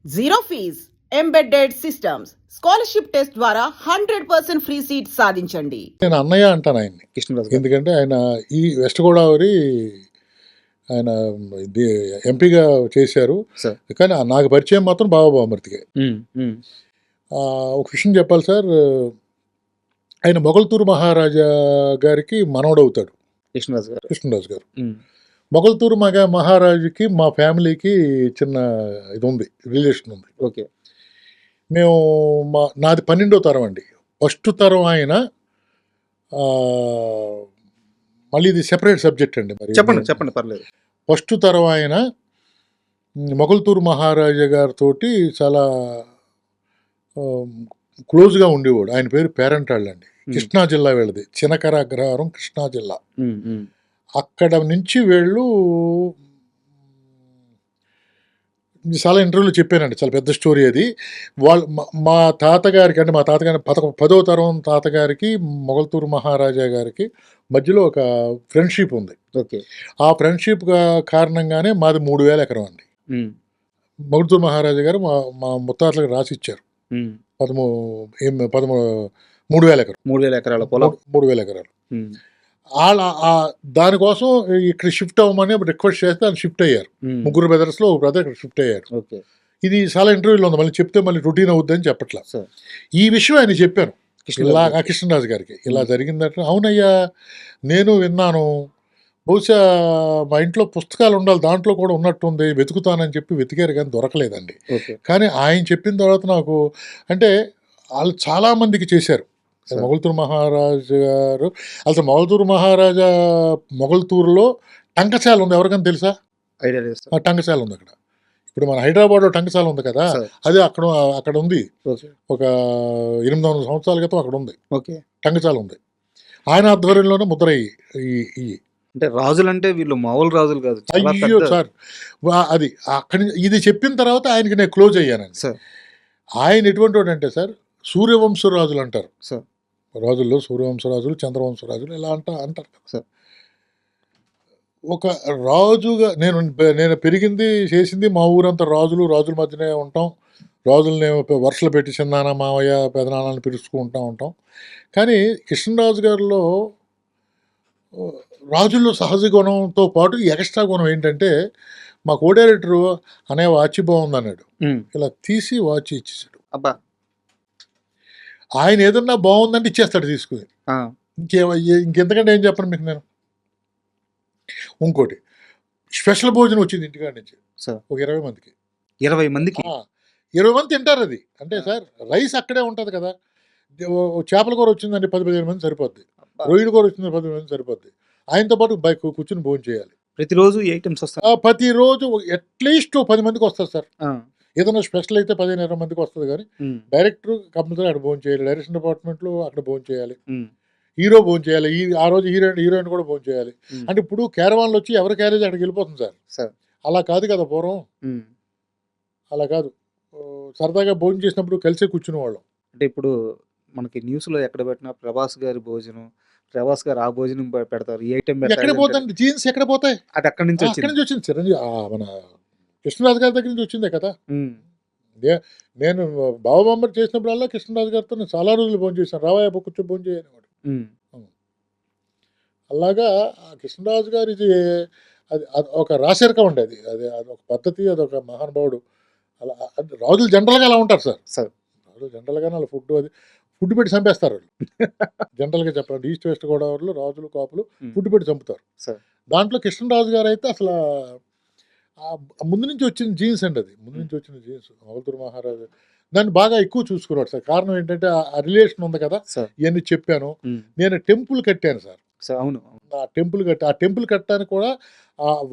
Zero fees embedded systems scholarship test ద్వారా 100% free seat సాధించండి. నేను అన్నయ్య అంటాను ఆయన్ని. కృష్ణరాజు గారు. ఎందుకంటే ఆయన ఈ వెస్ట్ గోదావరి ఆయన ఎంపీగా చేశారు. సార్. కానీ నాకు పరిచయం మాత్రం బావబామర్తికే. ఉమ్, ఉమ్, ఒక విషయం చెప్పాలి సార్, ఆయన మొగల్తూరు మహారాజా గారికి మనవడవుతాడు కృష్ణరాజు గారు. కృష్ణరాజు గారు. ఉమ్, మొగల్తూరు మహారాజుకి మా ఫ్యామిలీకి చిన్న ఇది ఉంది, రిలేషన్ ఉంది. ఓకే. మేము నాది 12వ తరం అండి. ఫస్ట్ తరం ఆయన మళ్ళీ ఇది సెపరేట్ సబ్జెక్ట్ అండి. మరి చెప్పండి పర్లేదు. ఫస్ట్ తరం ఆయన మొగల్తూరు మహారాజా గారితో చాలా క్లోజ్గా ఉండేవాడు. ఆయన పేరు పేరంటాళ్ళు అండి. కృష్ణా జిల్లా వీళ్ళది, చినకర అగ్రహారం, కృష్ణా జిల్లా. అక్కడ నుంచి వీళ్ళు చాలా ఇంటర్వ్యూలో చెప్పానండి, చాలా పెద్ద స్టోరీ అది. వాళ్ళు మా తాతగారికి, అంటే మా తాతగారి 10వ తరం తాతగారికి మొగల్తూరు మహారాజా గారికి మధ్యలో ఒక ఫ్రెండ్షిప్ ఉంది. ఓకే. ఆ ఫ్రెండ్షిప్ కారణంగానే మాది 3000 ఎకరం అండి. మొగల్తూరు మహారాజా గారు మా ముత్తాతలకు రాసి ఇచ్చారు. 3000 ఎకరం, 3000 ఎకరాల పొలం, 3000 ఎకరాలు. దానికోసం ఇక్కడ షిఫ్ట్ అవ్వమని రిక్వెస్ట్ చేస్తే ఆయన షిఫ్ట్ అయ్యారు. ముగ్గురు బ్రదర్స్లో ఒక బ్రదర్ ఇక్కడ షిఫ్ట్ అయ్యారు. ఓకే. ఇది చాలా ఇంటర్వ్యూలో ఉంది, మళ్ళీ చెప్తే మళ్ళీ రొటీన్ అవుద్దని చెప్పట్లా. ఈ విషయం ఆయన చెప్పాను ఇలా కృష్ణరాజు గారికి, ఇలా జరిగిందంటే అవునయ్యా నేను విన్నాను, బహుశా మా ఇంట్లో పుస్తకాలు ఉండాలి, దాంట్లో కూడా ఉన్నట్టుంది, వెతుకుతానని చెప్పి వెతికారు కానీ దొరకలేదండి. కానీ ఆయన చెప్పిన తర్వాత నాకు, అంటే వాళ్ళు చాలామందికి చేశారు. మొగల్తూరు మహారాజు గారు అసలు మొగల్తూరు మహారాజా మొగల్తూరులో టంకశాల ఉంది, ఎవరికైనా తెలుసా? టంకశాల ఉంది అక్కడ. ఇప్పుడు మన హైదరాబాద్లో టంకశాల ఉంది కదా, అది అక్కడ ఉంది. ఒక 800 సంవత్సరాల క్రితం అక్కడ ఉంది, టంకశాల ఉంది. ఆయన ఆధ్వర్యంలోనే ముద్రయ్యి అంటే రాజులు అంటే వీళ్ళు మామూలు రాజులు కాదు. అయ్యో సార్, అది అక్కడి ఇది చెప్పిన తర్వాత ఆయనకి నేను క్లోజ్ అయ్యానండి. ఆయన ఎటువంటి వాడు అంటే సార్, సూర్యవంశరాజులు అంటారు సార్. రాజుల్లో సూర్యవంశరాజులు, చంద్రవంశరాజులు ఇలా అంటారు కదా సార్. ఒక రాజుగా నేను పెరిగింది చేసింది మా ఊరంతా రాజుల మధ్యనే ఉంటాం. రాజుల్ని వరుసలు పెట్టి చిన్నాన్న, మావయ్య, పెదనాన్నని పిలుచుకుంటూ ఉంటాం. కానీ కృష్ణరాజు గారిలో రాజుల్లో సహజ గుణంతో పాటు ఎక్స్ట్రా గుణం ఏంటంటే, మా కోడైరెక్టరు అనే వాచ్ బాగుంది అన్నాడు, ఇలా తీసి వాచ్ ఇచ్చేసాడు. అబ్బా, ఆయన ఏదన్నా బాగుందంటే ఇచ్చేస్తాడు తీసుకుని. ఇంకెంతకంటే ఏం చెప్పను మీకు నేను. ఇంకోటి, స్పెషల్ భోజనం వచ్చింది ఇంటికాడ నుంచి ఒక 20 మందికి. 20 మందికి 20 మంది తింటారు అది. అంటే సార్ రైస్ అక్కడే ఉంటుంది కదా, చేపల కూర వచ్చిందండి 10-15 మంది సరిపోద్ది, రొయ్యల కూర వచ్చింది 10 మంది సరిపోద్ది. ఆయనతో పాటు బైక్ కూర్చుని భోజనం చేయాలి. ప్రతిరోజు ఐటమ్స్ వస్తాయి. ప్రతిరోజు అట్లీస్ట్ 10 మందికి వస్తారు సార్. ఏదైనా స్పెషల్ అయితే 15-20 మందికి వస్తుంది. కానీ డైరెక్టర్ కంపల్సరీ అక్కడ భోజనం చేయాలి, డైరెక్షన్ డిపార్ట్మెంట్లో అక్కడ భోజనం చేయాలి, హీరో భోజనం చేయాలి, ఆ రోజు హీరోయిన్ కూడా భోజనం చేయాలి. అంటే ఇప్పుడు క్యారవాన్లు వచ్చి ఎవరి క్యారేజ్ అక్కడికి వెళ్ళిపోతుంది సార్. అలా కాదు కదా పూర్వం, అలా కాదు. సరదాగా భోజనం చేసినప్పుడు కలిసే కూర్చునే వాళ్ళం. అంటే ఇప్పుడు మనకి న్యూస్లో ఎక్కడ పెట్టినా ప్రభాస్ గారి భోజనం, ప్రభాస్ గారు ఆ భోజనం పెడతారు, ఈ ఐటమ్ ఎక్కడ పోతుంది, జీన్స్ ఎక్కడ పోతాయి, అది అక్కడి నుంచి వచ్చింది. చిరంజీవి మన కృష్ణరాజు గారి దగ్గర నుంచి వచ్చిందే కదా. నేను బావబాంబర్ చేసినప్పుడల్లా కృష్ణరాజు గారితో నేను చాలా రోజులు భోజనం చేశాను. రావయ్య కూర్చో భోజనం చేయనివాడు. అలాగా కృష్ణరాజు గారి అది ఒక రాశరికం అండి. అది ఒక పద్ధతి, అదొక మహానుభావుడు. అలా రాజులు జనరల్గా అలా ఉంటారు సార్. రాజులు జనరల్గానే అలా ఫుడ్ పెట్టి చంపేస్తారు వాళ్ళు. జనరల్గా చెప్పండి, ఈస్ట్ వెస్ట్ గోదావరిలో రాజులు కాపులు ఫుడ్ పెట్టి చంపుతారు. దాంట్లో కృష్ణరాజు గారు అయితే అసలు ముందు నుంచి వచ్చిన జీన్స్ అండి, అది ముందు నుంచి వచ్చిన జీన్స్. మొగల్తూరు మహారాజు దాన్ని బాగా ఎక్కువ చూసుకున్నాడు సార్. కారణం ఏంటంటే ఆ రిలేషన్ ఉంది కదా, ఇవన్నీ చెప్పాను. నేను టెంపుల్ కట్టాను సార్. అవును, ఆ టెంపుల్ కట్టడానికి కూడా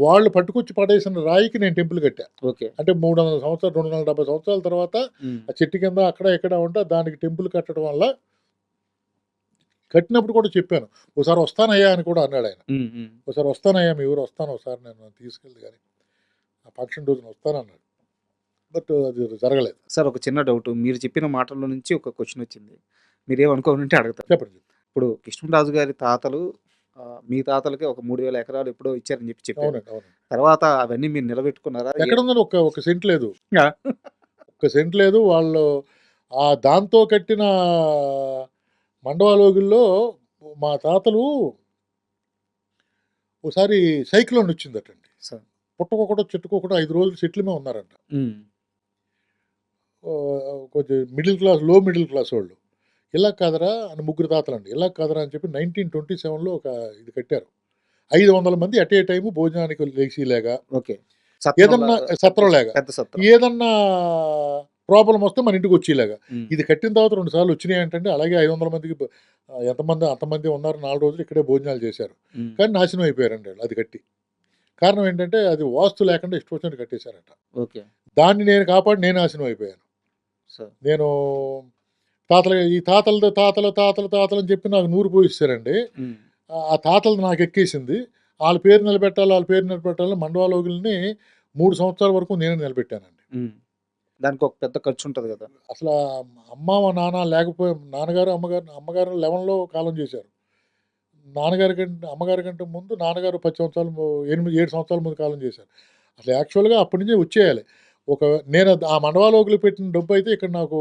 వాళ్ళు పట్టుకొచ్చి పడేసిన రాయికి నేను టెంపుల్ కట్టా. అంటే 300 సంవత్సరాలు, 270 సంవత్సరాల తర్వాత ఆ చెట్టు కింద అక్కడ ఎక్కడ ఉంటే దానికి టెంపుల్ కట్టడం వల్ల, కట్టినప్పుడు కూడా చెప్పాను, ఒకసారి వస్తానయ్యా అని కూడా అన్నాడు ఆయన. ఒకసారి వస్తానయ్యా మీ ఊరు వస్తాను, ఒకసారి నేను తీసుకెళ్ళి కానీ ఆ ఫంక్షన్ రోజున వస్తానన్నాడు. బట్ అది జరగలేదు సార్. ఒక చిన్న డౌట్, మీరు చెప్పిన మాటల్లో నుంచి ఒక క్వశ్చన్ వచ్చింది, మీరేమనుకోవాలంటే అడుగుతారు. చెప్పండి. ఇప్పుడు కృష్ణరాజు గారి తాతలు మీ తాతలకి ఒక 3000 ఎకరాలు ఎప్పుడో ఇచ్చారని చెప్పారు. తర్వాత అవన్నీ మీరు నిలబెట్టుకున్నారా? ఎక్కడ ఉందని ఒక సెంట్ లేదు. ఒక్క సెంట్ లేదు. వాళ్ళు దాంతో కట్టిన మండవాలోగిల్లో మా తాతలు ఓసారి సైక్లోన్ వచ్చిందటండి. సార్. పుట్టకొకటో, చెట్టుకొకటో 5 రోజులు సెటిల్ మీద ఉన్నారంట. హ్మ్. కొంచెం లో మిడిల్ క్లాస్ వాళ్ళు. ఇలా కాదురా అని ముగ్గురు తాతలండి. ఇలా కాదురా అని చెప్పి 1927లో ఒక ఇది కట్టారు. 500 మంది ఎట్ ఏ టైము భోజనానికి లేచిలాగా, ఓకే. ఏదన్నా సత్రంలాగా, పెద్ద సత్రం. ఏదన్నా ప్రాబ్లమ్ వస్తే మన ఇంటికి వచ్చేలాగా. హ్మ్. ఇది కట్టిన తర్వాత 2 సార్లు వచ్చినాయంటండి. అలాగే 500 మందికి ఎంతమంది అంతమంది ఉన్నారు. 4 రోజులు ఇక్కడే భోజనాలు చేశారు. హ్మ్. కానీ నాశనం అయిపోయారండి వాళ్ళు అది కట్టి. కారణం ఏంటంటే అది వాస్తు లేకుండా ఇష్టం వచ్చినట్టు కట్టేశారట. ఓకే. దాన్ని నేను కాపాడి నేను నాశనం అయిపోయాను. సార్. నేను ఈ తాతలు అని చెప్పి నాకు నూరు పోయిస్తారండి. హ్మ్. ఆ తాతలు నాకు ఎక్కేసింది. వాళ్ళ పేరు నిలబెట్టాలని మండవాలోగుల్ని 3 సంవత్సరాల వరకు నేనే నిలబెట్టానండి. హ్మ్. దానికి ఒక పెద్ద ఖర్చుంటది గదా! అసలా నాన్న లేకపోయి అమ్మగారు 11లో కాలం చేశారు. అమ్మగారి కంటే ముందు నాన్నగారు 10 సంవత్సరాలు 7 సంవత్సరాల ముందు కాలం చేశారు. అసలు యాక్చువల్‌గా అప్పటి నుంచే వచ్చేయాలి. నేను ఆ మండవాలోగులు పెట్టిన డబ్బయితే ఇక్కడ నాకు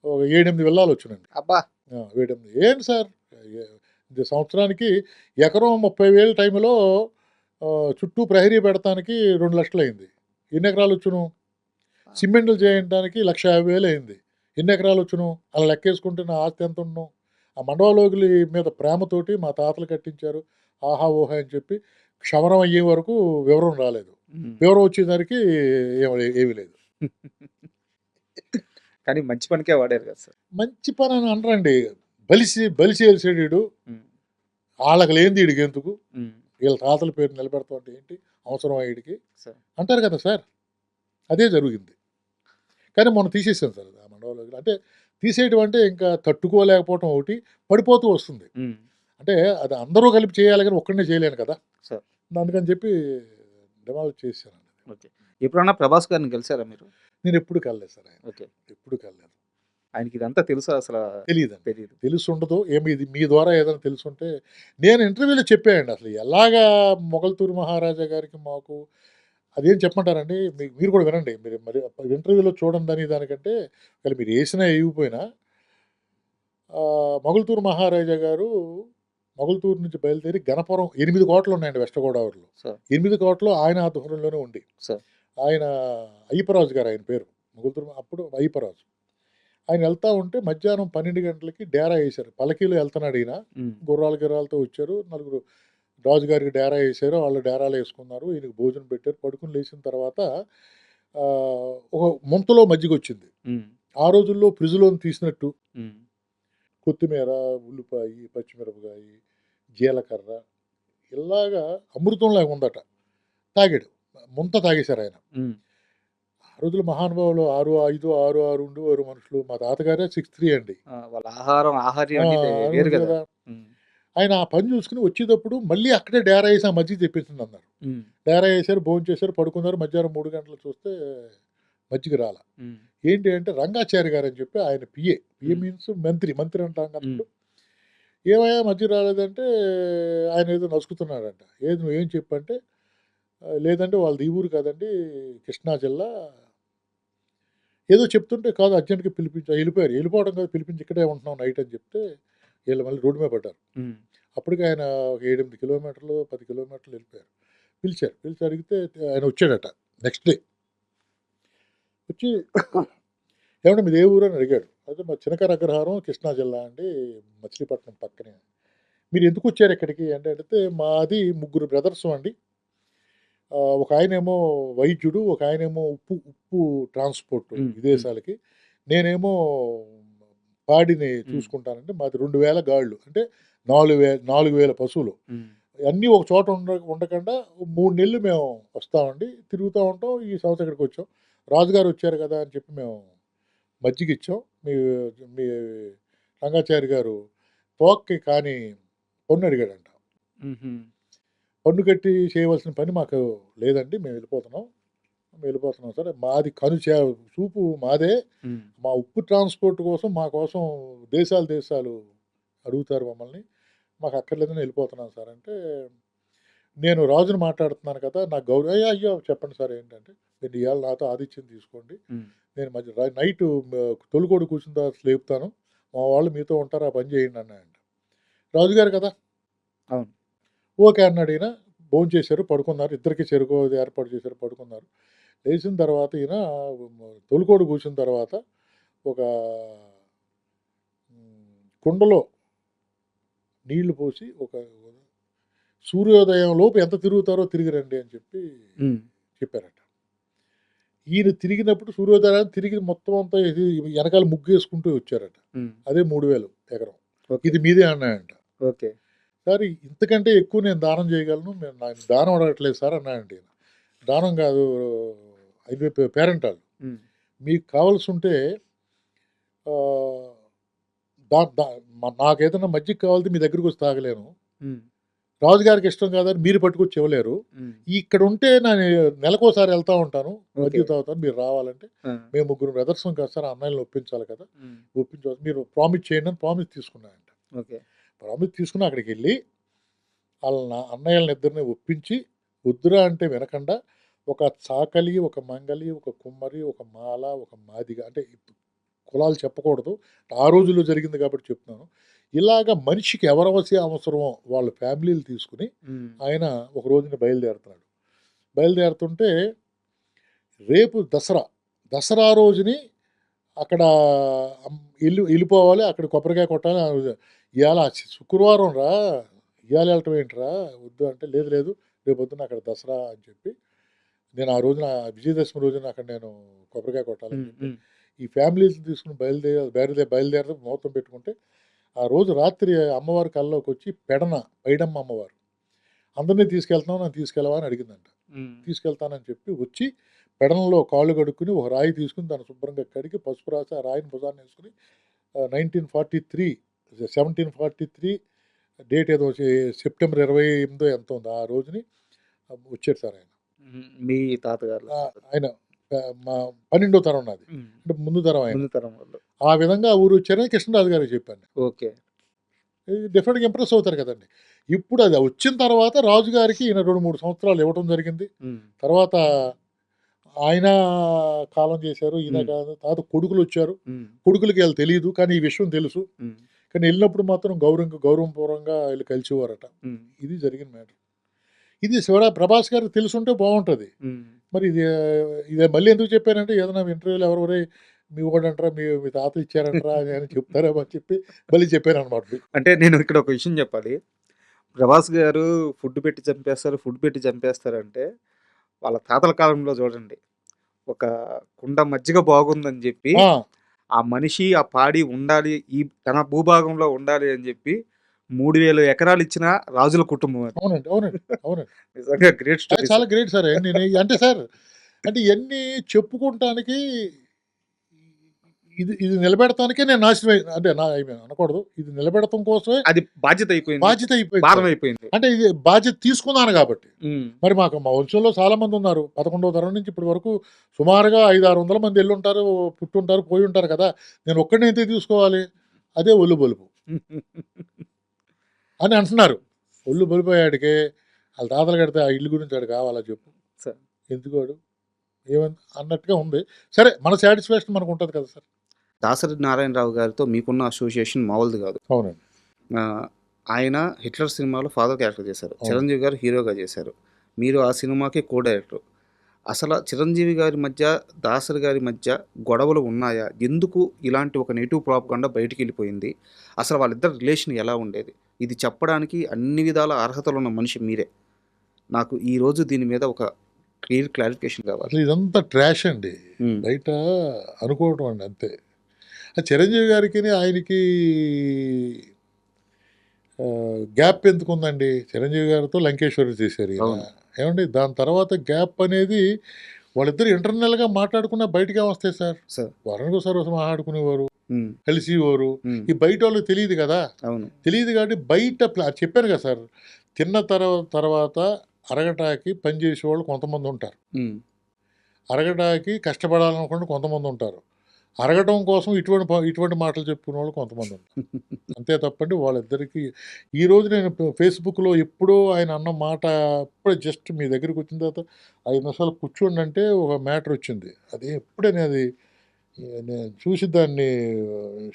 ఒక 7, 8 విల్లాలొచ్చునండి. అబ్బా! 7, 8 ఏంటి సార్ ఎ ఇది సంవత్సరానికి ఎకరం 30,000 టైంలో చుట్టూ ప్రహరీ పెడతానికి 2,00,000 అయింది. ఎన్ని ఎకరాలొచ్చును? సిమెంటులు చేయడానికి 1,50,000 అయింది. ఎన్ని ఎకరాలొచ్చును? అలా లెక్కేసుకుంటే నా ఆస్తి ఎంతుండును? ఆ మండవాలోగులి మీద ప్రేమతోటి మా తాతలు కట్టించారు. ఆహా! ఓహా! అని చెప్పి క్షవరం అయ్యే వరకు వివరం రాలేదు. హ్మ్. వివరం వచ్చేసరికి ఏమీ లేదు. కానీ మంచి పనికే వాడారు గదా సార్. మంచి పనని అనరండి. బలిసేల్సాడు ఈడు. హ్మ్. ఆళ్ళకి లేనిది ఈడికెందుకు? హ్మ్. వీళ్ళ తాతల పేరు నిలబెడతాం అంటే ఏంటి? అవసరమా ఈడికి? సార్. అంటారు కదా సార్! అదే జరిగింది. కానీ మొన్న తీసేసాను సార్ ఆ మండపంలోకి. అంటే తీసేయటం అంటే ఇంకా తట్టుకోలేకపోవటం ఒకటి, పడిపోతూ వస్తుంది. హ్మ్. అంటే అది అందరూ కలిపి చేయాలి గానీ ఒక్కడినే చేయలేను కదా! సార్. అందుకని చెప్పి డిమాలిష్ చేసేసానండి. ఓకే. ఎప్పుడన్నా ప్రభాస్ గారిని కలిసారా మీరు? నేనెప్పుడు కలలేదు సార్ ఆయన. ఓకే. ఎప్పుడు కలలేదు. ఆయనకి ఇదంతా తెలుసా అసలా? తెలీదండి. తెలీదు. తెలిసుండదు. ఇది మీ ద్వారా ఏదైనా తెలిసుంటే నేను ఇంటర్వ్యూలో చెప్పానండి అసలు ఎలాగా మొగల్తూరు మహారాజా గారికి మాకు అదేం చెప్పమంటారండి? మీరు కూడా వినండి. మీరు మరి ఇంటర్వ్యూలో చూడండని దానికంటే ఒకవేళ మీరు ఏసినా ఏయకపోయినా మొగల్తూరు మహారాజా గారు మొగల్తూరు నుంచి బయలుదేరి గణపురం 8 కోటలున్నాయండి వెస్ట్ గోదావరిలో. సార్. 8 కోటలు ఆయన ఆధ్వర్యంలోనే ఉండి. సార్. ఆయన అయ్యప్పరాజు గారు ఆయన పేరు. మొగల్తూరు అప్పుడు అయ్యప్పరాజు. ఆయన వెళ్తా ఉంటే మధ్యాహ్నం 12 గంటలకి డేరా ఏశారు. పల్లకీలో వెళ్తున్నాడు ఈయన. హ్మ్. గుర్రాలతో వచ్చారు. నలుగురు రాజుగారికి డేరా ఏశారు. వాళ్ళు డేరాలేసుకున్నారు. ఈయనకి భోజనం పెట్టారు. పడుకొని లేచిన తర్వాత ఒక ముంతలో మజ్జిగొచ్చింది. హ్మ్. ఆ రోజుల్లో ఫ్రిడ్జ్‌లోని తీసినట్టు హ్మ్. కొత్తిమీర, ఉల్లిపాయి, పచ్చిమిరపకాయి, జీలకర్ర ఇలాగా అమృతంలాగా ఉందట. తాగాడు. ముంత తాగేశారాయన. హ్మ్. ఆ రోజుల్లో మహానుభావులు 6'5", 6'6" ఉండేవారు మనుషులు. మా తాతగారే 6'3" అండి. ఆ! వాళ్ళ ఆహార్యం ఆ! అనేది వేరు అవును గదా! గదా! హ్మ్. ఆయన ఆ పని చూసుకొని వచ్చేటప్పుడు మళ్ళీ అక్కడే డేరా ఏసి ఆ మజ్జిగ తెప్పించండన్నారు. హ్మ్. డేరా ఏసారు, భోంచేశారు, పడుకున్నారు. మధ్యాహ్నం 3 గంటలకు చూస్తే మజ్జిగ రాల. హ్మ్. ఏంటి అంటే రంగాచారి గారని చెప్పి ఆయన పిఏ. పిఏ హ్మ్. మీన్స్ మంత్రి అంటాం కదా హ్మ్. ఇప్పుడు. ఏమయ్యా మజ్జిగ రాలేదంటే ఆయన ఏదో నసుకుతున్నాడంట. ఏది నువ్వేం చెప్పంటే లేదండి వాళ్ళది ఈ ఊరు కాదండి కృష్ణా జిల్లా ఏదో చెప్తుంటే కాదు అర్జెంట్‌గా ఎళ్ళిపోయారు. ఎళ్ళిపోవడం కాదు పిలిపించి ఇక్కడే ఉంటున్నాం నైట్ అని చెప్తే ఈళ్ళు మళ్ళీ రోడ్డు మీద పడ్డారు. హ్మ్. అప్పటికి ఆయన ఒక 7, 8 కిలోమీటర్లు, 10 కిలోమీటర్లు వెళ్ళిపోయారు. పిలిచి అడిగితే ఆయన వచ్చాడట. నెక్స్ట్ డే వచ్చి ఏవండీ మీది ఏ ఊరు అని అడిగాడు. అయితే మాది చినకర అగ్రహారం కృష్ణా జిల్లా అండి మచిలీపట్నం పక్కనే. మీరు ఎందుకు వచ్చారు ఇక్కడికి అంటే అడిగితే మాది ముగ్గురు బ్రదర్స్ అండి. ఒక ఆయనేమో వైద్యుడు, ఒక ఆయనేమో ఉప్పు ట్రాన్స్‌పోర్ట్ హ్మ్. హ్మ్. విదేశాలకి. నేనేమో పాడిని హ్మ్. చూసుకుంటానండి. మాది 2000 గాళ్ళు. అంటే 4,000 పశువులు. హ్మ్. అన్నీ ఒక చోట ఉండకుండా 3 నెలలు మేము వస్తామండి. తిరుగుతా ఉంటాం. ఈ సంవత్సరం ఇక్కడికొచ్చాం. రాజుగారు వచ్చారు కదా! అని చెప్పి మేము మజ్జిగిచ్చాం. మీ రంగాచారి గారు తోక్కి కానీ పన్ను అడిగాడంట. హుహు. పన్ను కట్టి చేయవలసిన పని మాకు లేదండి. మేము వెళ్ళిపోతున్నాం సార్. మాది చూపు మాదే. హ్మ్. మా ఉప్పు ట్రాన్స్‌పోర్ట్ కోసం మా కోసం దేశాలు అడుగుతారు మమ్మల్ని. మాకు అక్కర్లేదని వెళ్ళిపోతున్నాను సార్ అంటే, నేను రాజుని మాట్లాడుతున్నాను కదా! నాకు అయ్యో! చెప్పండి సార్ ఏంటంటే, మీరు ఇవాళ నాతో ఆతిథ్యం తీసుకోండి, ఉమ్, నేను మధ్య నైట్ తొలికోడు కూర్చున్న తర్వాత లేపుతాను, మా వాళ్ళు మీతో ఉంటారు, ఆ పని చేయండి అన్నాయంట. రాజుగారు కదా, అవును. ఓకే అన్నాడు ఈయన. భోంచేశారు, పడుకున్నారు. ఇద్దరికి చెరుకు అది ఏర్పాటు చేశారు, పడుకున్నారు. లేచిన తర్వాత ఈయన తొలికోడు కూర్చున్న తర్వాత ఒక కుండలో నీళ్లు పోసి ఒక సూర్యోదయం లోపు ఎంత తిరుగుతారో తిరిగి రండి అని చెప్పి ఉమ్, చెప్పారట. ఈయన తిరిగినప్పుడు సూర్యోదయాన్ని తిరిగి మొత్తం అంతా వెనకాల ముగ్గు వేసుకుంటూ వచ్చారట. ఉమ్, అదే 3,000 ఎకరం. ఓకే. ఇది మీదే అన్నాయంట. ఓకే. సార్ ఇంతకంటే ఎక్కువ నేను దానం చేయగలను, నేను నాకు దానం అడగట్లేదు సార్ అన్నాయంట ఈయన. దానం కాదు, ఇది పేరెంట్ వాళ్ళు, ఉమ్, మీకు కావాల్సి ఉంటే నాకేదైనా మజ్జిగ కావాలంటే మీ దగ్గరికి వచ్చి తాగలేను, ఉమ్, రాజుగారికి ఇష్టం కాదని మీరు పట్టుకొచ్చి ఇవ్వలేరు, ఉమ్, ఇక్కడ ఉంటే నేను నెలకోసారి వెళ్తా ఉంటాను, మజ్జిగ ఓకే. తాగుతాను, మీరు రావాలంటే ఆ, మేము 3 బ్రదర్స్ కదా సార్, అన్నయ్యని ఒప్పించాలి కదా, ఉమ్, ఒప్పించాలి, మీరు ప్రామిస్ చేయండి అని ప్రామిస్ తీసుకున్నాయంట. ఓకే. ప్రామిస్ తీసుకుని అక్కడికి వెళ్ళి వాళ్ళ అన్నయ్యలని ఇద్దరిని ఒప్పించి, వద్దురా అంటే వినకుండా ఒక చాకలి, ఒక మంగలి, ఒక కుమ్మరి, ఒక మాల, ఒక మాదిగ, అంటే కులాలు చెప్పకూడదు, ఆ రోజుల్లో జరిగింది కాబట్టి చెప్తున్నాను. ఇలాగ మనిషికి ఎవరవసి అవసరమో వాళ్ళ ఫ్యామిలీలు తీసుకుని ఉమ్, ఆయన ఒక రోజున బయలుదేరుతున్నాడు. బయలుదేరుతుంటే రేపు దసరా రోజుని అక్కడ వెళ్ళిపోవాలి, అక్కడ కొబ్బరికాయ కొట్టాలి. ఇవాళ శుక్రవారం రా, ఇవాళ వెళ్ళటం ఏంట్రా, వద్దు అంటే, లేదు లేదు రేపు పొద్దున్న అక్కడ దసరా అని చెప్పి, నేను ఆ రోజున విజయదశమి రోజున అక్కడ నేను కొబ్బరికాయ కొట్టాలని ఉమ్, చెప్పి ఉమ్, ఈ ఫ్యామిలీస్ తీసుకుని బయలుదేరి ముహూర్తం పెట్టుకుంటే, ఆ రోజు రాత్రి అమ్మవారి కల్లోకి వచ్చి పైడమ్మ అమ్మవారు అందరినీ తీసుకెళ్తున్నావు, నన్ను తీసుకెళ్ళవా అని అడిగిందంట. ఉమ్, తీసుకెళ్తానని చెప్పి వచ్చి పెడనలో కాళ్ళు కడుక్కుని ఒక రాయి తీసుకుని దాన్ని శుభ్రంగా కడిగి పసుపు రాసి ఆ రాయిని భుజాన్ని వేసుకుని 1743 డేట్ ఏదో సెప్టెంబర్ 28 ఎంత ఉంది ఆ రోజుని వచ్చాడు సార్ ఆయన. ఉమ్, మీ తాతగారు. ఆయన మా 12వ తరం నాది, ఉమ్, అంటే ముందు తరం ఆయన. ముందు తరం వాళ్ళు. ఆ విధంగా ఆ ఊరు వచ్చారని కృష్ణరాజు గారికి చెప్పాను. ఓకే. డెఫినెట్గా ఇంప్రెస్ అవుతారు కదండి. ఇప్పుడు అది వచ్చిన తర్వాత రాజుగారికి ఈయన 2-3 సంవత్సరాలు ఇవ్వటం జరిగింది. ఉమ్, తర్వాత ఆయన కాలం చేశారు, ఈయన ఉమ్, కాదు, తర్వాత కొడుకులు వచ్చారు. ఉమ్, కొడుకులకి వాళ్ళు తెలియదు, కానీ ఈ విషయం తెలుసు. ఉమ్, కానీ వెళ్ళినప్పుడు మాత్రం గౌరవపూర్వకంగా వీళ్ళు కలిసివారట. ఉమ్, ఇది జరిగిన మ్యాటర్. ఇది ప్రభాస్ గారికి తెలుసుంటే బాగుంటుంది. ఉమ్. మరి ఇది మళ్ళీ ఎందుకు చెప్పానంటే, ఏదైనా ఇంటర్వ్యూలో ఎవరెవరే మీ వాడంటారా, మీ తాత ఇచ్చారంటారా అని చెప్తారేమో అని చెప్పి మళ్ళీ చెప్పాను అనమాట. అంటే నేను ఇక్కడ ఒక విషయం చెప్పాలి. ప్రభాస్ గారు ఫుడ్ పెట్టి చంపేస్తారంటే వాళ్ళ తాతల కాలంలో చూడండి, ఒక కుండ మజ్జిగ బాగుందని చెప్పి ఆ మనిషి ఆ పాడి ఉండాలి, ఈ తన భూభాగంలో ఉండాలి అని చెప్పి 3,000 ఎకరాలు ఇచ్చిన రాజుల కుటుంబం అది. అవునండి, అవునండి, అవునండి. నిజంగా గ్రేట్ స్టోరీ. చాలా గ్రేట్ సార్. అంటే సార్, అంటే ఇవన్నీ చెప్పుకుంటానికి, ఇది నిలబెడతానికే నేను నాశనం అంటే అనకూడదు, ఇది నిలబెడతాం కోసమే అది బాధ్యత అయిపోయింది, బాధ్యత అయిపోయింది, భారం అయిపోయింది. అంటే ఇది బాధ్యత తీసుకున్నాను కాబట్టి. ఉమ్, మరి మా వంశంలో చాలా మంది ఉన్నారు, 11వ తరం నుంచి ఇప్పటి వరకు సుమారుగా 500-600 మంది వెళ్ళుంటారు, పుట్టుంటారు, పోయి ఉంటారు కదా, నేను ఒక్కడిని అయితే తీసుకోవాలి, అదే ఒళ్ళు బలుపు అని అంటున్నారు. ఒళ్ళు బలిపోయాడికే వాళ్ళ తాతలు కడితే ఆ ఇల్లు గురించి ఆడు కావాలా చెప్పు, సార్. ఎందుకు వాడు ఏమని అన్నట్టుగా ఉంది. సరే, మన సాటిస్ఫాక్షన్ మనకు ఉంటుంది కదా సార్. దాసరి నారాయణరావు గారితో మీకున్న అసోసియేషన్ మామూలుది కాదు. అవునండి. ఆయన హిట్లర్ సినిమాలో ఫాదర్ క్యారెక్టర్ చేశారు, అవును. చిరంజీవి గారు హీరోగా చేశారు, మీరు ఆ సినిమాకి కో డైరెక్టర్. అసలు చిరంజీవి గారి మధ్య దాసరి గారి మధ్య గొడవలు ఉన్నాయా? ఎందుకు ఇలాంటి ఒక నెగిటివ్ ప్రాపగండా బయటికి వెళ్ళిపోయింది? అసలు వాళ్ళిద్దరు రిలేషన్ ఎలా ఉండేది? ఇది చెప్పడానికి అన్ని విధాల అర్హతలు ఉన్న మనిషి మీరే. నాకు ఈరోజు దీని మీద ఒక క్లారిఫికేషన్ కావాలి. అసలు ఇదంతా ట్రాష్ అండి, బయట అనుకోవటం అండి, అంతే. చిరంజీవి గారికి ఆయనకి గ్యాప్ ఎందుకు ఉందండి? చిరంజీవి గారితో లంకేశ్వరి చేశారు ఈయన. అవును. ఏమండి, దాని తర్వాత గ్యాప్ అనేది వాళ్ళిద్దరు ఇంటర్నల్గా మాట్లాడుకున్నా బయటకే వస్తాయి సార్. సార్. వారానికి ఒకసారి మాట్లాడుకునేవారు, ఉమ్, కలిసివారు. ఈ బయట వాళ్ళకి తెలియదు కదా, అవును. తెలియదు కాబట్టి బయట చెప్పాను కదా సార్, తిన్న తర్వాత అరగటాకి పనిచేసే వాళ్ళు కొంతమంది ఉంటారు, ఉమ్, అరగటాకి కష్టపడాలనుకుంటే కొంతమంది ఉంటారు, అరగటం కోసం ఇటువంటి మాటలు చెప్పుకునే వాళ్ళు కొంతమంది ఉంటారు. అంతే తప్పండి వాళ్ళిద్దరికీ ఈరోజు నేను ఫేస్బుక్లో ఎప్పుడో ఆయన అన్న మాట ఇప్పుడే జస్ట్ మీ దగ్గరికి వచ్చిన తర్వాత 5 నిమిషాలు కూర్చోండి అంటే ఒక మ్యాటర్ వచ్చింది. అది ఎప్పుడైనా అది నేను చూసి దాన్ని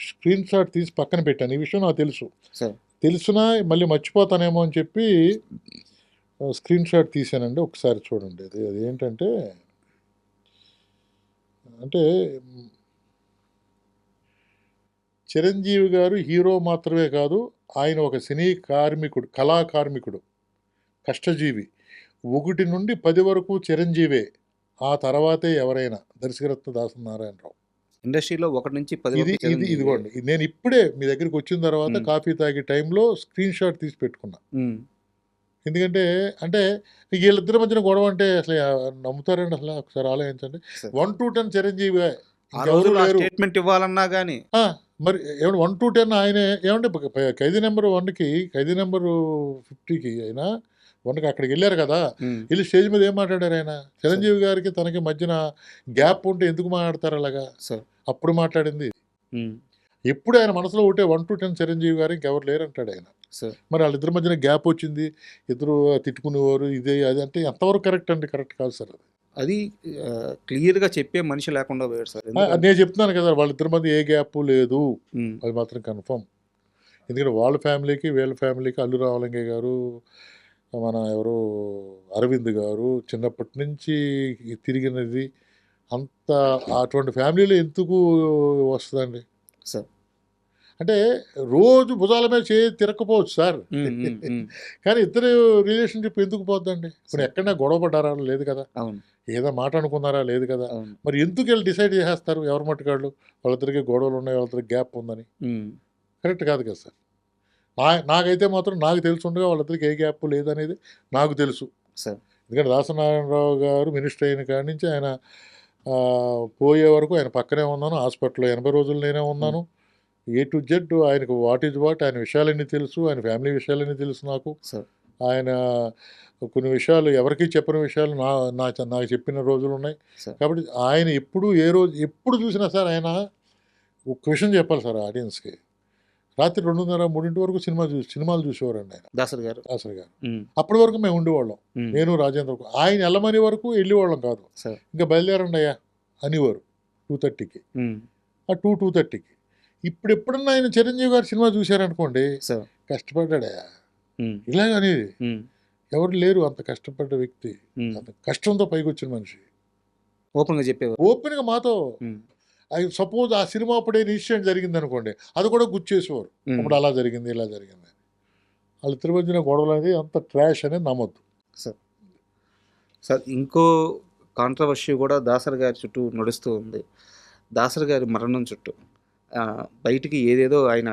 స్క్రీన్ షాట్ తీసి పక్కన పెట్టాను. ఈ విషయం నాకు తెలుసు. సార్ తెలిసినా మళ్ళీ మర్చిపోతానేమో అని చెప్పి స్క్రీన్ షాట్ తీసానండి. ఒకసారి చూడండి. అది ఏంటంటే అంటే చిరంజీవి గారు హీరో మాత్రమే కాదు, ఆయన ఒక సినీ కార్మికుడు, కళా కార్మికుడు, కష్టజీవి. 1 నుండి 10 వరకు చిరంజీవే. ఆ తర్వాతే ఎవరైనా దర్శకరత్న దాసనారాయణరావు. ఇండస్ట్రీలో 1 నుంచి 10 ఇది వరకు ఇది చిరంజీవి. ఇదిగోండి. నేను ఇప్పుడే మీ దగ్గరికి వచ్చిన తర్వాత కాఫీ తాగే టైంలో స్క్రీన్ షాట్ తీసి పెట్టుకున్నా. ఎందుకంటే అంటే వీళ్ళిద్దరి మధ్యన గొడవ అంటే అసలు నమ్ముతారండి అసలు? ఒకసారి ఆలోచించండి. సార్. 1 to 10 చిరంజీవి ఆ ఇంకెవరు రోజుల్లో లేరు. స్టేట్మెంట్ ఇవ్వాలన్నా కానీ మరి ఏమంటే 1 to 10 ఆయనే ఏమంటే ఖైదీ నెంబర్ 1కి ఖైదీ నెంబరు 50కి అయినా 1కి అక్కడికి వెళ్ళారు కదా, వెళ్ళి స్టేజ్ మీద ఏం మాట్లాడారు ఆయన? చిరంజీవి గారికి తనకి మధ్యన గ్యాప్ ఉంటే ఎందుకు మాట్లాడతారు అలాగా? సార్. అప్పుడు మాట్లాడింది. ఎప్పుడు ఆయన మనసులో ఒకటే 1 to 10 చిరంజీవి గారు ఇంకెవరు లేరు అంటాడు ఆయన. సార్. మరి వాళ్ళిద్దరి మధ్యన గ్యాప్ వచ్చింది, ఇద్దరు తిట్టుకునేవారు, ఇదే అది అంటే ఎంతవరకు కరెక్ట్ అండి? కరెక్ట్ కాదు సార్ అది. అది క్లియర్గా చెప్పే మనిషి లేకుండా పోయాడు సార్. అది నేను చెప్తున్నాను కదా, వాళ్ళిద్దరి మధ్య ఏ గ్యాప్ లేదు, అది మాత్రం కన్ఫర్మ్. ఎందుకంటే వాళ్ళ ఫ్యామిలీకి వీళ్ళ ఫ్యామిలీకి అల్లు రామలింగయ్య గారు, మన ఎవరు అరవింద్ గారు చిన్నప్పటి నుంచి తిరిగినది అంత అటువంటి ఫ్యామిలీలో ఎందుకు వస్తుందండి సార్? అంటే రోజు భుజాల మీద తిరగకపోవచ్చు సార్, కానీ ఇద్దరు రిలేషన్షిప్ ఎందుకు పోద్దండి? ఇప్పుడు ఎక్కడైనా గొడవ పడ్డారా? లేదు కదా. అవును. ఏదో మాట అనుకున్నారా? లేదు కదా. అవును. మరి ఎందుకు వెళ్ళి డిసైడ్ చేసేస్తారు ఎవరి మట్టుకాళ్ళు వాళ్ళిద్దరికి గొడవలు ఉన్నాయి, వాళ్ళిద్దరికి గ్యాప్ ఉందని? కరెక్ట్ కాదు కదా సార్. నాకైతే మాత్రం నాకు తెలుసు ఉండగా వాళ్ళిద్దరికి ఏ గ్యాప్ లేదనేది నాకు తెలుసు సార్. ఎందుకంటే దాసనారాయణరావు గారు మినిస్టర్ అయిన కాడి నుంచి ఆయన పోయే వరకు ఆయన పక్కనే ఉన్నాను. హాస్పిటల్లో 80 రోజులు నేనే ఉన్నాను. A to Z ఆయనకు వాట్ ఈజ్ వాట్, ఆయన విషయాలన్నీ తెలుసు, ఆయన ఫ్యామిలీ విషయాలన్నీ తెలుసు నాకు. సార్. ఆయన కొన్ని విషయాలు ఎవరికీ చెప్పని విషయాలు నాకు చెప్పిన రోజులు ఉన్నాయి. సార్. కాబట్టి ఆయన ఎప్పుడు చూసినా సార్ ఆయన ఒక విషయం చెప్పాలి సార్ ఆడియన్స్కి. రాత్రి 2:30, 3 వరకు సినిమాలు చూసేవారండి ఆయన, దాసరి గారు. దాసరి గారు. అప్పటి వరకు మేము ఉండేవాళ్ళం, నేను రాజేంద్ర. ఆయన వెళ్ళమని వరకు వెళ్ళేవాళ్ళం కాదు. సార్. ఇంకా బయలుదేరండి అయ్యా అనేవారు 2:30కి, 2:30కి. ఇప్పుడు ఎప్పుడన్నా ఆయన చిరంజీవి గారు సినిమా చూశారనుకోండి, సార్, కష్టపడ్డాడయా ఇలాగనేది. ఎవరు లేరు అంత కష్టపడ్డ వ్యక్తి, అంత కష్టంతో పైకి వచ్చిన మనిషి. ఓపెన్గా చెప్పేవారు. ఓపెన్గా మాతో సపోజ్ ఆ సినిమా అప్పుడే ఇన్సిడెంట్ జరిగింది అనుకోండి, అది కూడా గుర్చేసేవారు. అప్పుడు అలా జరిగింది, ఇలా జరిగింది. వాళ్ళిద్దరి మధ్యన గొడవలు అనేది అంత ట్రాష్ అనేది నమ్మొద్దు సార్. సార్, ఇంకో కాంట్రవర్సీ కూడా దాసరి గారి చుట్టూ నడుస్తూ ఉంది. దాసరి గారి మరణం చుట్టూ బయటికి ఏదేదో ఆయన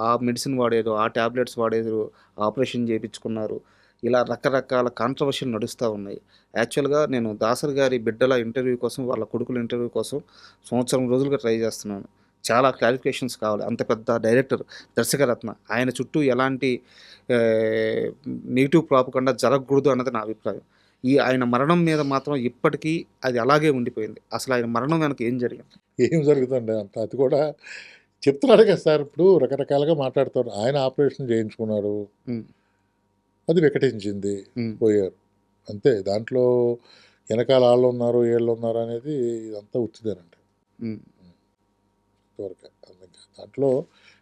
ఆ మెడిసిన్ వాడేదో, ఆ ట్యాబ్లెట్స్ వాడేదో, ఆపరేషన్ చేయించుకున్నారు, ఇలా రకరకాల కాంట్రవర్షీలు నడుస్తూ ఉన్నాయి. యాక్చువల్గా నేను దాసరి గారి బిడ్డల ఇంటర్వ్యూ కోసం, వాళ్ళ కొడుకుల ఇంటర్వ్యూ కోసం సంవత్సరం రోజులుగా ట్రై చేస్తున్నాను. చాలా క్లారిఫికేషన్స్ కావాలి. అంత పెద్ద డైరెక్టర్, దర్శకరత్న, ఆయన చుట్టూ ఎలాంటి నెగిటివ్ ప్రాపగండా జరగకూడదు అన్నది నా అభిప్రాయం. ఆయన మరణం మీద మాత్రం ఇప్పటికీ అది అలాగే ఉండిపోయింది. అసలు ఆయన మరణం వెనక ఏం జరిగింది? ఏం జరుగుతుంది అంత అది కూడా చెప్తున్నాడు కదా సార్. ఇప్పుడు రకరకాలుగా మాట్లాడుతారు. ఆయన ఆపరేషన్ చేయించుకున్నారు, అది వికటించింది, పోయారు, అంతే. దాంట్లో వెనకాల వాళ్ళు ఉన్నారు, వీళ్ళు ఉన్నారు అనేది ఇదంతా ఉత్తిదేనండి ఇంతవరకు. దాంట్లో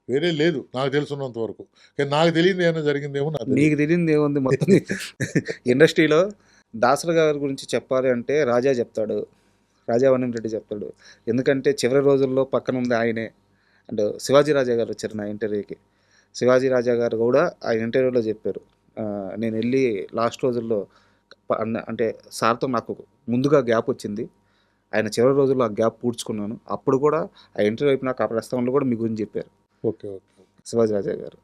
వేరే లేదు నాకు తెలుసున్నంత వరకు. కానీ నాకు తెలియదు ఏమైనా జరిగిందేమో. నీకు తెలియదు ఏముంది? మొత్తం ఇండస్ట్రీలో దాసరి గారి గురించి చెప్పాలి అంటే రాజా చెప్తాడు, రాజా వనంరెడ్డి చెప్తాడు. ఎందుకంటే చివరి రోజుల్లో పక్కన ఉంది ఆయనే. అండ్ శివాజీ రాజా గారు వచ్చారు నా ఇంటర్వ్యూకి. శివాజీ రాజా గారు కూడా ఆ ఇంటర్వ్యూలో చెప్పారు, నేను వెళ్ళి లాస్ట్ రోజుల్లో అంటే సార్తో నాకు ముందుగా గ్యాప్ వచ్చింది, ఆయన చివరి రోజుల్లో ఆ గ్యాప్ పూడ్చుకున్నాను. అప్పుడు కూడా ఆ ఇంటర్వ్యూ అయిపోయినాక ఆ ప్రస్తావనలో కూడా మీ గురించి చెప్పారు. ఓకే ఓకే శివాజీ రాజా గారు.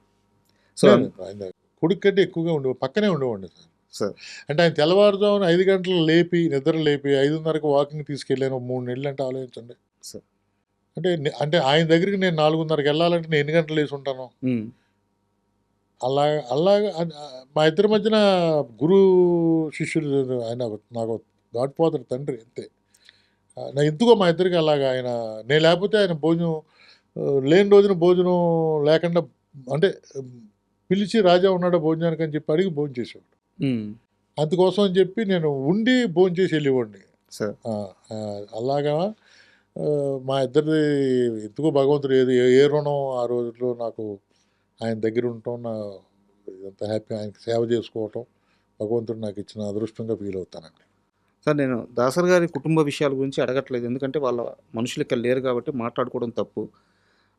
సో ఆయన కొడుకు కంటే ఎక్కువగా పక్కనే ఉండేవాడిని సార్. సార్, అంటే ఆయన తెల్లవారుజామున 5 గంటలు లేపి, నిద్ర లేపి 5:30కి వాకింగ్ తీసుకెళ్ళాను. 3 నెలలు అంటే ఆలోచించండి సార్. అంటే ఆయన దగ్గరికి నేను 4:30కి వెళ్ళాలంటే నేను ఎన్ని గంటలు వేసి ఉంటాను? అలాగా మా ఇద్దరి మధ్యన గురు శిష్యుడు. ఆయన నాకు గాడ్ ఫాదర్, తండ్రి, అంతే. నా ఎందుకో మా ఇద్దరికి అలాగా ఆయన నేను లేకపోతే ఆయన భోజనం లేని రోజున భోజనం లేకుండా అంటే పిలిచి రాజా ఉన్నాడా భోజనానికి అని చెప్పి అడిగి భోజనం చేసేవాడు. ఉమ్, అందుకోసం అని చెప్పి నేను ఉండి భోజనం చేసి వెళ్ళేవాడిని. సార్ ఆ, ఆ, అలాగా మా ఇద్దరిది ఎందుకో భగవంతుడు ఏ రుణం ఆ రోజుల్లో నాకు ఆయన దగ్గర ఉండటం నా ఎంత హ్యాపీ, ఆయనకి సేవ చేసుకోవటం భగవంతుడు నాకు ఇచ్చిన అదృష్టంగా ఫీల్ అవుతానండి. సార్ నేను దాసర్ గారి కుటుంబ విషయాల గురించి అడగట్లేదు, ఎందుకంటే వాళ్ళ మనుషులు ఇక్కడ లేరు కాబట్టి మాట్లాడుకోవడం తప్పు.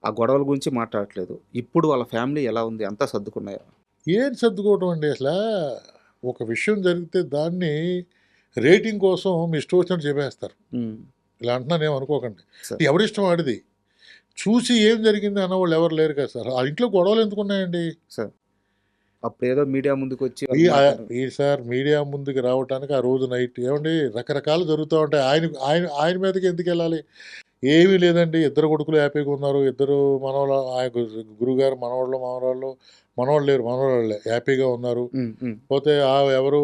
ఆ గొడవల గురించి మాట్లాడట్లేదు. ఇప్పుడు వాళ్ళ ఫ్యామిలీ ఎలా ఉంది, అంతా సర్దుకున్నాయా? ఏం సర్దుకోవటం అండి అసలు. ఒక విషయం జరిగితే దాన్ని రేటింగ్ కోసం మీ ఇష్టం వచ్చినట్టు చెప్పేస్తారు. ఉమ్, ఇలా అంటున్నాను ఏమనుకోకండి. సార్ ఎవరిష్టం ఆడిది. చూసి ఏం జరిగింది అన్నవాళ్ళు ఎవరు లేరు కదా సార్. ఆ ఇంట్లో గొడవలు ఎందుకు ఉన్నాయండి? సార్ అప్పుడు ఏదో మీడియా ముందుకు వచ్చి సార్ మీడియా ముందుకు రావడానికి ఆ రోజు నైట్ ఏమండి రకరకాలు జరుగుతూ ఉంటాయి. ఆయన ఆయన ఆయన మీదకి ఎందుకు వెళ్ళాలి? ఏమీ లేదండి. ఇద్దరు కొడుకులు హ్యాపీగా ఉన్నారు. ఇద్దరు మనవాళ్ళు, ఆయన గురుగారు మనవాళ్ళు లేరు, మనవాళ్ళే హ్యాపీగా ఉన్నారు. ఉమ్, ఉమ్, పోతే ఎవరు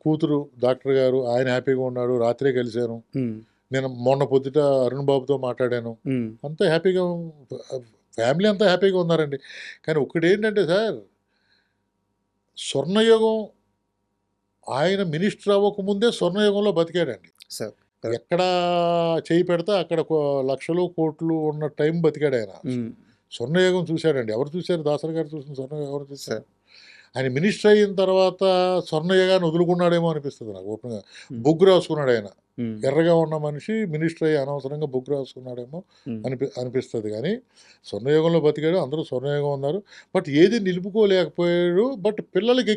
కూతురు డాక్టర్ గారు ఆయన హ్యాపీగా ఉన్నాడు. రాత్రే కలిశాను. ఉమ్, నేను మొన్న పొద్దుట అరుణ్ బాబుతో మాట్లాడాను. ఉమ్, అంతా హ్యాపీగా ఫ్యామిలీ అంతా హ్యాపీగా ఉన్నారండి. కానీ ఒక్కటేంటంటే సార్, స్వర్ణయుగం ఆయన మినిస్టర్ అవ్వకముందే స్వర్ణయుగంలో బతికాడండి. సార్ ఎక్కడ చేయి పెడితే అక్కడ లక్షలు కోట్లు ఉన్న టైం బతికాడు ఆయన. ఉమ్, స్వర్ణయుగం చూశాడండి. ఎవరు చూశారు? దాసరి గారు చూసిన స్వర్ణయుగం ఎవరు చూశారు? సార్ ఆయన మినిస్టర్ అయిన తర్వాత స్వర్ణయుగాన్ని వదులుకున్నాడేమో అనిపిస్తుంది నాకు ఓపెన్గా. బొగ్గు రాసుకున్నాడు ఆయన. ఉమ్, ఎర్రగా ఉన్న మనిషి మినిస్టర్ అయ్యి అనవసరంగా బొగ్గు రాసుకున్నాడేమో ఉమ్, అనిపిస్తుంది. కానీ స్వర్ణయుగంలో బతికాడు, అందరూ స్వర్ణయుగం ఉన్నారు. బట్ ఏది నిలుపుకోలేకపోయాడు. బట్ పిల్లలకి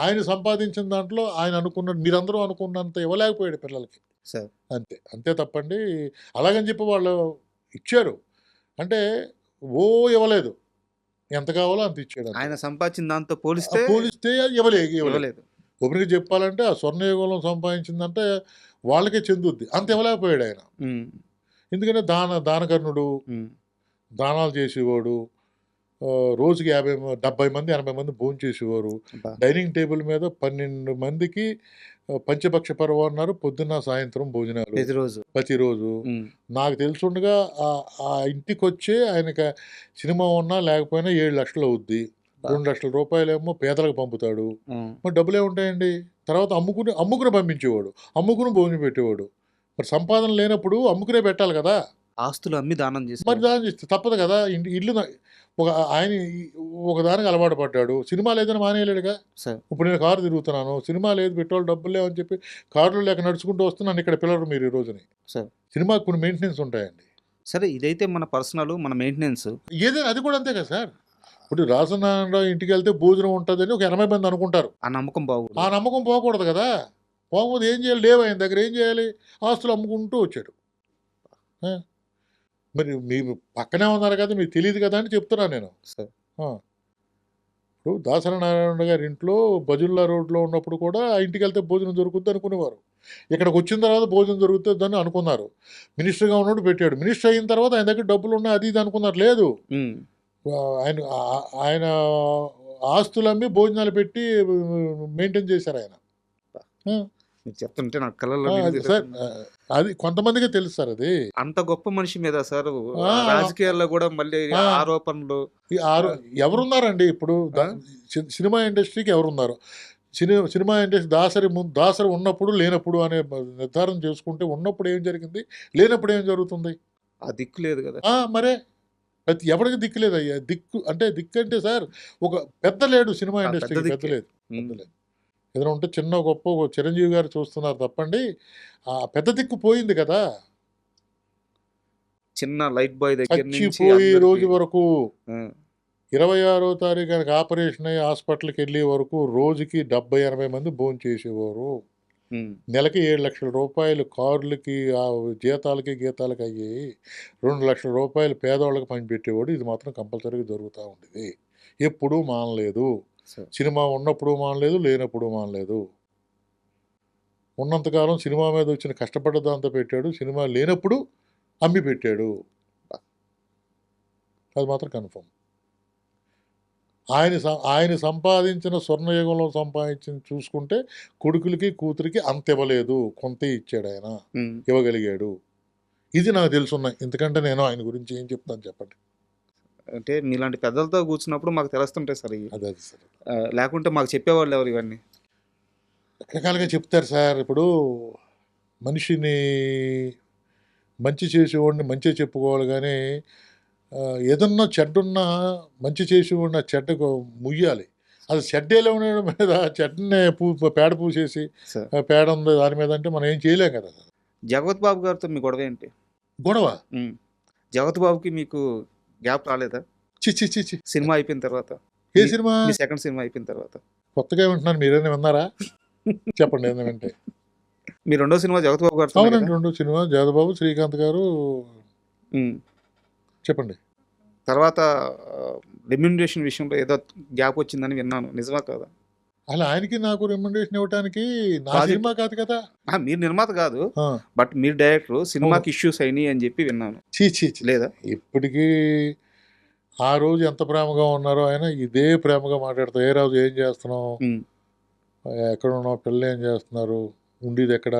ఆయన సంపాదించిన దాంట్లో ఆయన అనుకున్నట్టు మీరందరూ అనుకున్నంత ఇవ్వలేకపోయాడు పిల్లలకి. సార్ అంతే తప్పండి. అలాగని చెప్పి వాళ్ళు ఇచ్చారు అంటే ఇవ్వలేదు. ఎంత కావాలో అంత ఇచ్చాడు. ఆయన సంపాదించిన దాంతో పోలిస్తే పోలిస్తే ఇవ్వలేదు. ఇవ్వలేదు. ఒకరికి చెప్పాలంటే ఆ స్వర్ణయుగంలో సంపాదించిందంటే వాళ్ళకే చెందుద్ది. అంత ఇవ్వలేకపోయాడు ఆయన. ఉమ్, ఎందుకంటే దానకర్ణుడు, ఉమ్, దానాలు చేసేవాడు. రోజుకి 70 మంది 80 మంది భోజనం చేసేవారు. అబ్బా, డైనింగ్ టేబుల్ మీద 12 మందికి పంచభక్ష పర్వం అన్నారు. పొద్దున్న సాయంత్రం భోజనాలు ప్రతిరోజు ప్రతిరోజు. ఉమ్, నాకు తెలుసుండగా ఆ ఇంటికి వచ్చే ఆయనకి సినిమా ఉన్నా లేకపోయినా 7 లక్షలు అవుద్ది. 2 లక్షల రూపాయలేమో పేదలకు పంపుతాడు. ఉమ్, మరి డబ్బులు ఏముంటాయండి? తర్వాత అమ్ముకుని పంపించేవాడు. అమ్ముకుని భోజనం పెట్టేవాడు. మరి సంపాదన లేనప్పుడు అమ్ముకునే పెట్టాలి కదా. ఆస్తులు అమ్మి దానం మరి చేశారు. దాని చేస్తే తప్పదు కదా. ఇల్లు ఆయన ఒక దానికి అలవాటు పడ్డాడు. సినిమా లేదని మానేయలేడుగా. సార్ ఇప్పుడు నేను కారు తిరుగుతున్నాను, సినిమా లేదు, పెట్రోల్ డబ్బులు లేవని చెప్పి కారులో లేక నడుచుకుంటూ వస్తున్నాను. ఇక్కడ పిల్లలు మీరు ఈ రోజుని సార్ సినిమాకి కొన్ని మెయింటెనెన్స్ ఉంటాయండి. సరే, ఇదైతే మన పర్సనల్, మన మెయింటెనెన్స్. ఏదైనా అది కూడా అంతే కదా సార్. ఇప్పుడు రాజనారాయణరావు ఇంటికి వెళ్తే భోజనం ఉంటుందని ఒక 80 మంది అనుకుంటారు. ఆ నమ్మకం బాగుంది. ఆ నమ్మకం పోకూడదు కదా. పోకపోతే ఏం చేయాలి? లేవు ఆయన దగ్గర, ఏం చేయాలి? ఆస్తులు అమ్ముకుంటూ వచ్చాడు. ఆ, మరి మీరు పక్కనే ఉన్నారు కదా, మీకు తెలియదు కదా అని చెప్తున్నాను నేను. సార్ ఆ, ఇప్పుడు దాసరి నారాయణ గారి ఇంట్లో బజుల్లా రోడ్లో ఉన్నప్పుడు కూడా ఆ ఇంటికి వెళ్తే భోజనం దొరుకుద్ది అనుకునేవారు. ఇక్కడికి వచ్చిన తర్వాత భోజనం దొరుకుతుందని అనుకున్నారు. మినిస్టర్గా ఉన్నప్పుడు పెట్టాడు. మినిస్టర్ అయిన తర్వాత ఆయన దగ్గర డబ్బులు ఉన్నాయి, అది ఇది అనుకున్నారు. లేదు, ఉమ్, ఆయన ఆస్తులు అమ్మి భోజనాలు పెట్టి మెయింటైన్ చేశారు ఆయన. ఆ, మీరు చెప్తుంటే నాకు కళ్ళల్లో ఆ, నీళ్ళు అది సార్, తిరుగుతున్నాయి. అది కొంతమందికే తెలుసు సార్. అది అంత గొప్ప మనిషి మీద సార్ ఆ, రాజకీయాల్లో కూడా మళ్ళీ ఆ. ఆరోపణలు. ఈ ఎవరున్నారండి ఇప్పుడు సినిమా ఇండస్ట్రీకి ఎవరున్నారు? సినిమా ఇండస్ట్రీ దాసరి ఉన్నప్పుడు లేనప్పుడు అనే నిర్ధారణ చేసుకుంటే ఉన్నప్పుడు ఏం జరిగింది, లేనప్పుడు ఏం జరుగుతుంది? ఆ దిక్కు లేదు కదా. మరే ఎవరికి దిక్కు లేదయ్యా. దిక్కు అంటే సార్ ఒక పెద్ద లేడు సినిమా ఆ, ఇండస్ట్రీకి. పెద్ద పెద్ద దిక్కే. లేదు. ఉమ్, పెద్ద లేదు. ఏదైనా ఉంటే చిన్న గొప్ప చిరంజీవి గారు చూస్తున్నారు తప్పండి. ఆ పెద్ద దిక్కు పోయింది కదా. చిన్న లైట్ బాయ్ దగ్గర నుంచి చచ్చిపోయే రోజు అందరికీ. వరకు ఆ, 26వ తారీఖు ఆయనకి ఆపరేషన్ అయ్యి హాస్పిటల్కి వెళ్ళే వరకు రోజుకి 70-80 మంది భోజనం చేసేవారు. ఉమ్, నెలకి 7 లక్షల రూపాయలు కారులకి ఆ జీతాలకి గీతాలకి అయ్యాయి. 2 లక్షల రూపాయలు పేదవాళ్ళకి పంచిపెట్టేవాడు. ఇది మాత్రం కంపల్సరీగా జరుగుతూ ఉండేది. ఎప్పుడూ మానలేదు. సార్ సినిమా ఉన్నప్పుడు మానలేదు, లేనప్పుడు మానలేదు. ఉన్నంతకాలం సినిమా మీద వచ్చిన కష్టపడ్డ దాంతో పెట్టాడు. సినిమా లేనప్పుడు అమ్మి పెట్టాడు. అది మాత్రం కన్ఫర్మ్. ఆయన సంపాదించిన స్వర్ణయుగంలో సంపాదించిన చూసుకుంటే కొడుకులకి కూతురికి అంత ఇవ్వలేదు, కొంత ఇచ్చాడు ఆయన, ఉమ్, ఇవ్వగలిగాడు. ఇది నాకు తెలుసున్నాయి. ఎందుకంటే నేను ఆయన గురించి ఏం చెప్తాను చెప్పండి. అంటే మీలాంటి పెద్దలతో కూర్చున్నప్పుడు మాకు తెలుస్తుంటాయి సార్ ఇవి. అదే సార్. లేకుంటే మాకు చెప్పేవాళ్ళు ఎవరు ఇవన్నీ? రకరకాలుగా చెప్తారు సార్. ఇప్పుడు మనిషిని మంచి చేసేవాడిని మంచిగా చెప్పుకోవాలి కానీ ఏదన్నా చెడ్డున్నా మంచి చేసేవాడిని ఆ చెడ్డకు ముయ్యాలి. అది చెడ్డేలో ఉండడం మీద చెడ్డనే పేడ పూసేసి సార్ పేడ ఉంది దాని మీద అంటే మనం ఏం చేయలేం కదా. జగపతి బాబు గారితో మీ గొడవ ఏంటి? గొడవ జగపతి బాబుకి మీకు గ్యాప్ రాలేదా చిచ్చి చిచ్చి సినిమా అయిపోయిన తర్వాత? ఏ సినిమా? మీ సెకండ్ సినిమా అయిపోయిన తర్వాత. కొత్తగా వింటున్నాను, మీరేనా విన్నారా? చెప్పండి ఏంటంటే. మీ రెండో సినిమా జగపతి బాబు గారితో అవునండి, రెండు సినిమా జాదబాబు శ్రీకాంత్ గారు. చెప్పండి. తర్వాత రెమ్యూనరేషన్ విషయంలో ఏదో గ్యాప్ వచ్చిందని విన్నాను, నిజమా కాదా? అలా ఆయనకి నాకు రెమ్యునరేషన్ ఇవ్వడానికి నా Project- సినిమా కాదు కదా. మీరు నిర్మాత కాదు, ఆ, బట్ మీరు డైరెక్టర్. సినిమాకి ఇష్యూస్ అయినాయి అని చెప్పి విన్నాను, చీ చీ చీ. లేదా? ఇప్పటికీ ఆ రోజు ఎంత ప్రేమగా ఉన్నారో ఆయన ఇదే ప్రేమగా మాట్లాడతారు. ఏ రోజు ఏం చేస్తున్నావు, ఉమ్, ఎక్కడ ఉన్నావు, పిల్లలు ఏం చేస్తున్నారు, ఉండేది ఎక్కడ,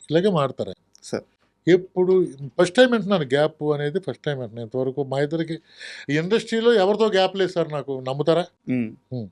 ఇలాగే మాడతారు ఆయన. సార్ ఎప్పుడు ఫస్ట్ టైం వింటున్నాను గ్యాప్ అనేది, ఫస్ట్ టైం వింటున్నాను. ఇంతవరకు మా ఇద్దరికి ఇండస్ట్రీలో ఎవరితో గ్యాప్ లేదు సార్, నాకు నమ్ముతారా? ఉమ్. ఉమ్.